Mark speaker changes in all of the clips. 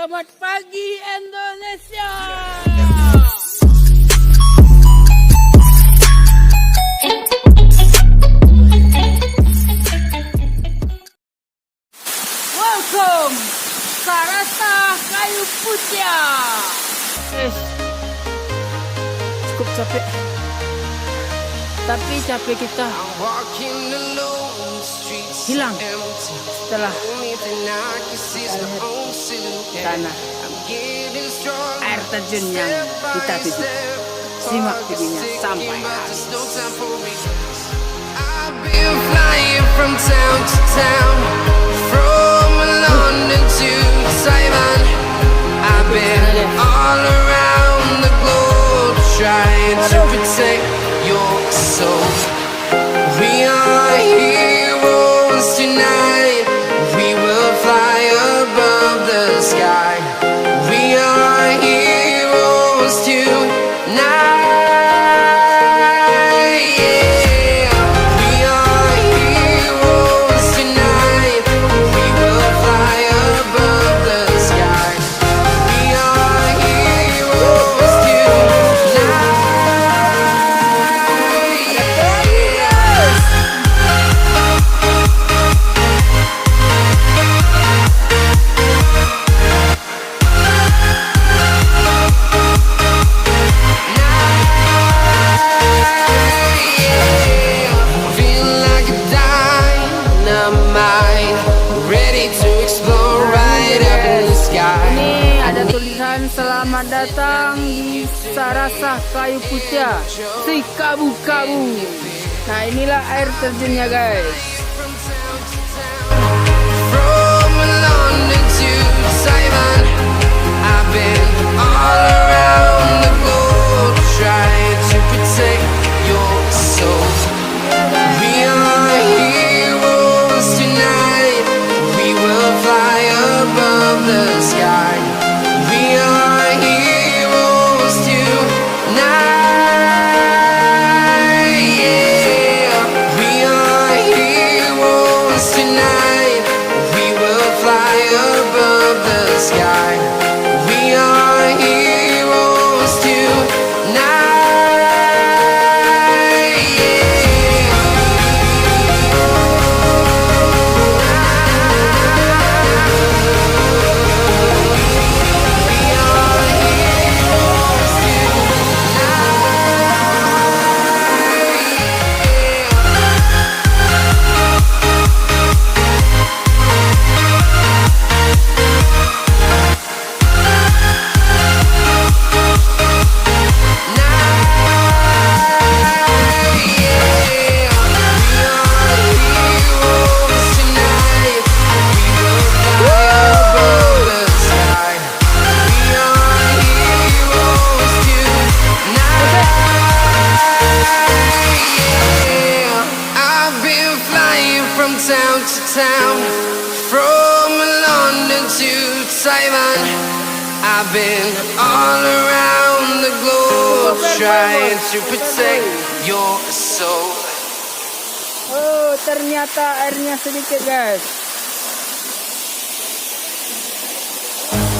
Speaker 1: Selamat pagi Indonesia. Welcome Sarasa Kayu Putih. Cukup capek. Tapi capek kita hilang setelah tanah air terjun yang kita tuju. Simak videonya sampai habis. I've been flying from town to town, from London to Taiwan. I've been all around the globe trying to protect your soul. We are heroes tonight. We will fly above the sky. We are heroes tonight. Yeah. We are heroes tonight. We will fly above the sky. We are heroes tonight. Ini ada tulisan selamat datang di Sarasa Kayu Putih, si kabu-kabu. Nah, inilah air terjunnya, guys. From London to Taiwan, I've been all around the globe trying to protect your soul. We are heroes tonight. We will fly above the sky. We are heroes tonight. Yeah. We are heroes tonight. We will fly above the sky. We are heroes tonight. Town to town, from London to Taiwan. I've been all around the globe trying to protect your soul. Oh, ternyata airnya sedikit, guys.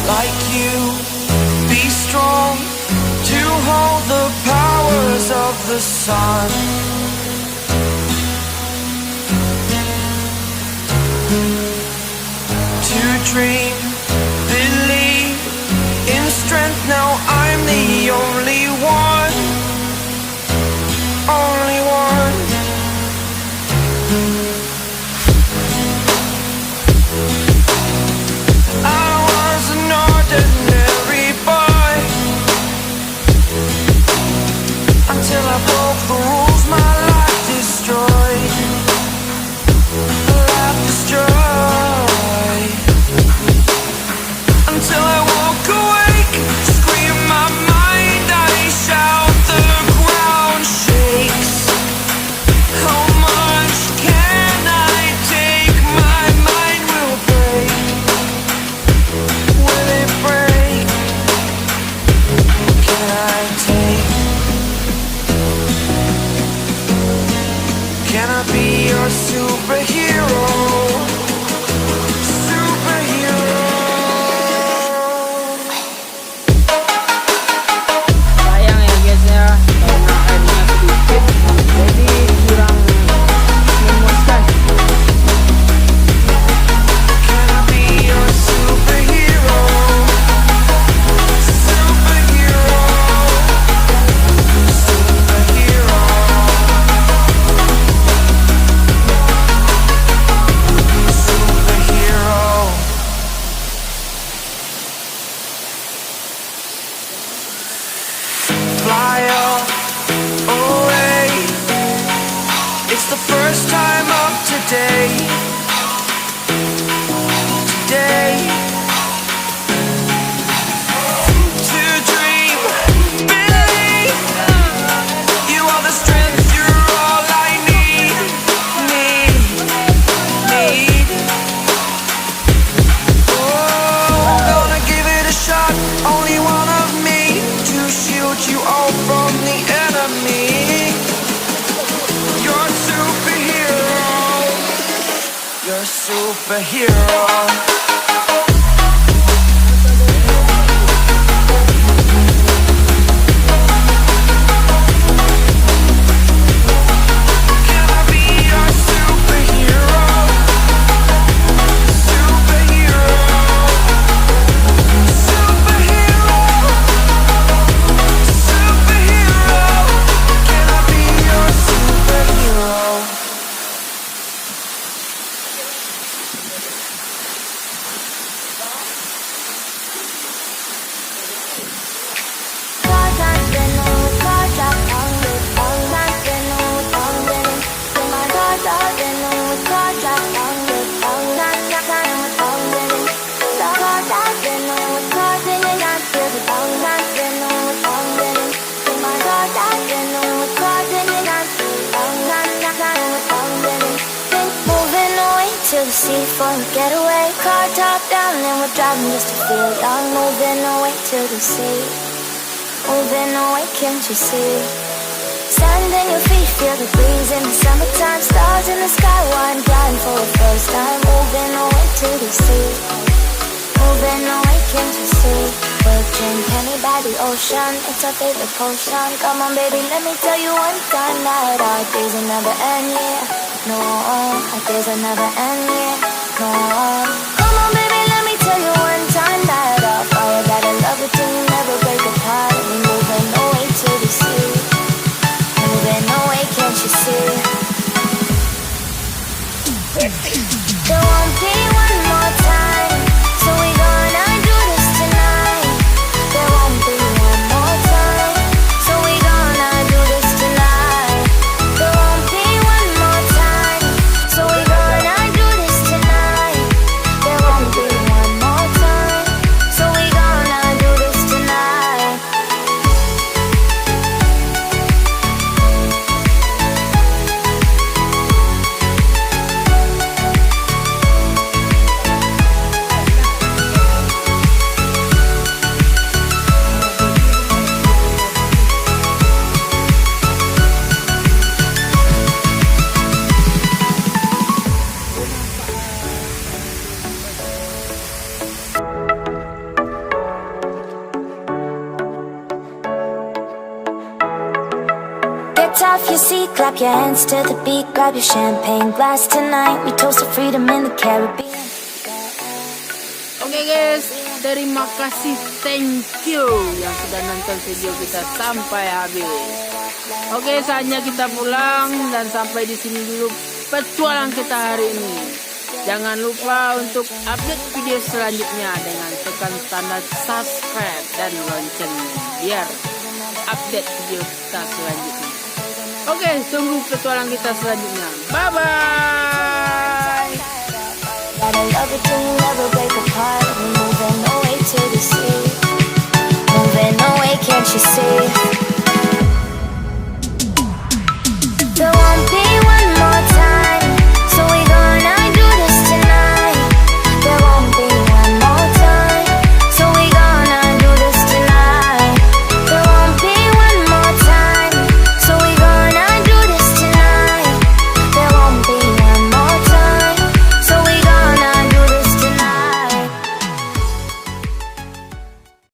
Speaker 2: Like you, be strong to hold the powers of the sun. To dream, believe in strength. Now I'm the only one, only one. I was an ordinary boy until I broke the rules. My life destroyed. Life destroyed. first time of today. Today. To dream, believe. You are the strength, you're all I need. Oh, gonna give it a shot. Only one of me to shield you all from the enemy. You're a superhero. You're a superhero. Can I be your superhero? Superhero. Superhero. Superhero. Can I be your superhero?
Speaker 3: To the sea for a getaway. Car top down and we're driving just to feel young. Moving away to the sea. Moving away, can't you see? Sand in your feet, feel the breeze in the summertime. Stars in the sky, one blind for the first time. Moving away to the sea. Moving away, can't you see? Virgin penny by the ocean, it's our favorite potion. Come on baby, let me tell you one time that our days will never end, yeah. No, our days will never end, yeah. No. Come on baby, let me tell you one time that our fire got a love it till you never break apart. We moving away to the sea. Moving away, can't you see? There won't be one more time, so we gonna do this tonight. There won't be one more time, so we gonna do this tonight. There won't be one more time, so we gonna do this tonight. There won't be one more time, so we gonna do this tonight. Get off your seat, clap your hands to the beat. Grab your champagne glass tonight. We toast to freedom in the Caribbean.
Speaker 1: Oke guys, terima kasih, thank you yang sudah nonton video kita sampai habis. Oke, saatnya kita pulang dan sampai di sini dulu petualang kita hari ini. Jangan lupa untuk update video selanjutnya dengan tekan tanda subscribe dan loncengnya biar update video kita selanjutnya. Oke, tunggu petualang kita selanjutnya. Bye bye.
Speaker 3: Gotta love it till you never break apart. We're moving away to the sea. Moving away, can't you see?